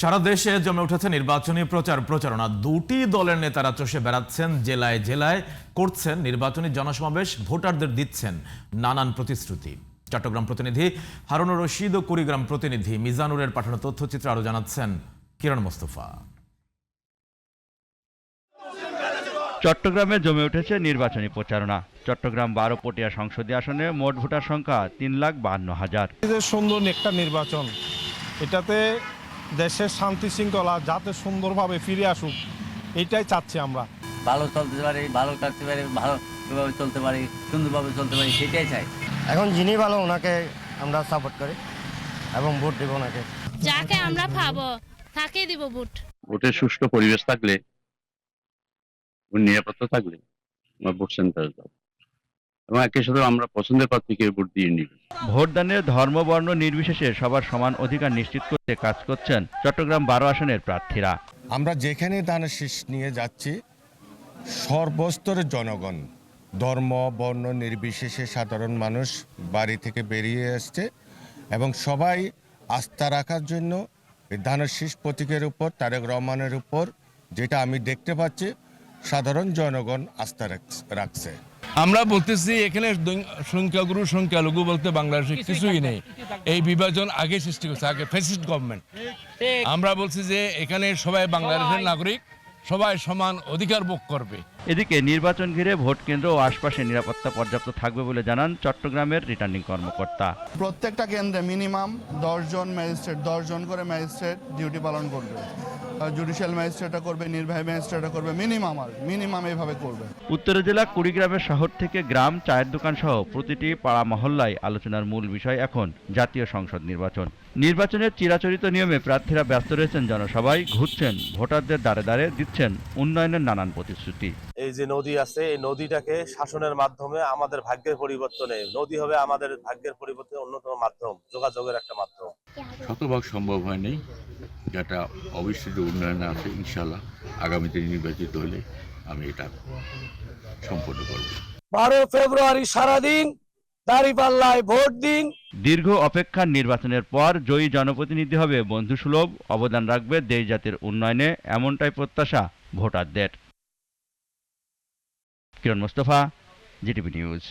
সারা দেশে জমে উঠেছে নির্বাচনী প্রচারণা। দুটি দলের নেতারা চষে বেড়াচ্ছেন জেলায় জেলায়, করছেন নির্বাচনী জনসমাবেশ, ভোটারদের দিচ্ছেন নানান প্রতিশ্রুতি। চট্টগ্রাম প্রতিনিধি হারুনুর রশিদ ও কুড়িগ্রাম প্রতিনিধি মিজানুরের পাঠানো তথ্যচিত্রে আরো জানাচ্ছেন কিরণ মোস্তফা। চট্টগ্রামে জমে উঠেছে নির্বাচনী প্রচারণা। চট্টগ্রাম 12 পটিয়া সংসদীয় আসনে মোট ভোটার সংখ্যা 3,52,000। সুন্দর একটা নির্বাচন, এটাতে দেশের শান্তি শৃঙ্খলা যাতে সুন্দরভাবে ফিরে আসুক, এটাই চাচ্ছি আমরা। ভালো চলতে পারি, ভালো থাকতে পারি, ভালোভাবে চলতে পারি, সুন্দরভাবে চলতে পারি, সেটাই চাই। এখন যিনি ভালো ওনাকে আমরা সাপোর্ট করি এবং ভোট দেব ওনাকে। যাকে আমরা পাবো তাকেই দিব ভোট। ভোটের সুষ্ঠু পরিবেশ থাকলে, নিরাপত্তা থাকলে আমরা ভোট সেন্টারে যাব এবং একই সাথে আমরা পছন্দের প্রার্থীকে ভোট দিয়ে নিব। ভোটদানে ধর্ম বর্ণ নির্বিশেষে সবার সমান অধিকার নিশ্চিত করতে কাজ করছেন চট্টগ্রাম 12 আসনের প্রার্থীরা। আমরা যেখানে ধানের শীষ নিয়ে যাচ্ছি, সর্বস্তরের জনগণ, ধর্ম বর্ণ নির্বিশেষে সাধারণ মানুষ বাড়ি থেকে বেরিয়ে আসছে এবং সবাই আস্থা রাখার জন্য ধানের শীষ প্রতীকের উপর, তারেক রহমানের উপর, যেটা আমি দেখতে পাচ্ছি সাধারণ জনগণ আস্থা রাখছে। আমরা বলতেছি এখানে সংখ্যাগুরু সংখ্যালঘু বলতে বাংলাদেশে কিছুই নেই। এই বিভাজন আগে সৃষ্টি করছে, আগে ফ্যাসিস্ট গভর্নমেন্ট। আমরা বলছি যে এখানে সবাই বাংলাদেশের নাগরিক, সবাই সমান অধিকার ভোগ করবে। এদিকে নির্বাচন ঘিরে ভোট কেন্দ্র ও আশপাশে নিরাপত্তা পর্যাপ্ত থাকবে বলে জানান চট্টগ্রামের রিটার্নিং কর্মকর্তা। প্রত্যেকটা কেন্দ্রে মিনিমাম 10 জন ম্যাজিস্ট্রেট, 10 জন করে ম্যাজিস্ট্রেট ডিউটি পালন করবে। জুডিশিয়াল ম্যাজিস্ট্রেটটা করবে, নির্বাহী ম্যাজিস্ট্রেটটা করবে, মিনিমাম এইভাবে করবে। উত্তর জেলা কুড়িগ্রামের শহর থেকে গ্রাম, চায়ের দোকান সহ প্রতিটি পাড়া মহল্লায় আলোচনার মূল বিষয় এখন জাতীয় সংসদ নির্বাচন। নির্বাচনের চিরাচরিত নিয়মে প্রার্থীরা ব্যস্ত রয়েছেন জনসভায়, ঘুরছেন ভোটারদের দ্বারে দ্বারে, দিচ্ছেন উন্নয়নের নানান প্রতিশ্রুতি। এই যে নদী আছে, এই নদীটাকে শাসনের মাধ্যমে আমাদের ভাগ্যের পরিবর্তনে, নদী হবে আমাদের ভাগ্যের পরিবর্তনে অন্যতম মাধ্যম, যোগাযোগের একটা মাধ্যম। শতভাগ সম্ভব হয় নাই, যেটা অবশ্যই উন্নয়ন আছে। ইনশাল্লাহ আগামীতে নির্বাচিত হলে আমি এটা সম্পন্ন করব। 12 ফেব্রুয়ারি সারাদিন দাঁড়িপাল্লায় ভোট দিন। দীর্ঘ অপেক্ষার নির্বাচনের পর জয়ী জনপ্রতিনিধি হবে বন্ধুসুলভ, অবদান রাখবে দেশ জাতির উন্নয়নে, এমনটাই প্রত্যাশা ভোটারদের। কিরণ মোস্তফা, জিটিভি নিউজ।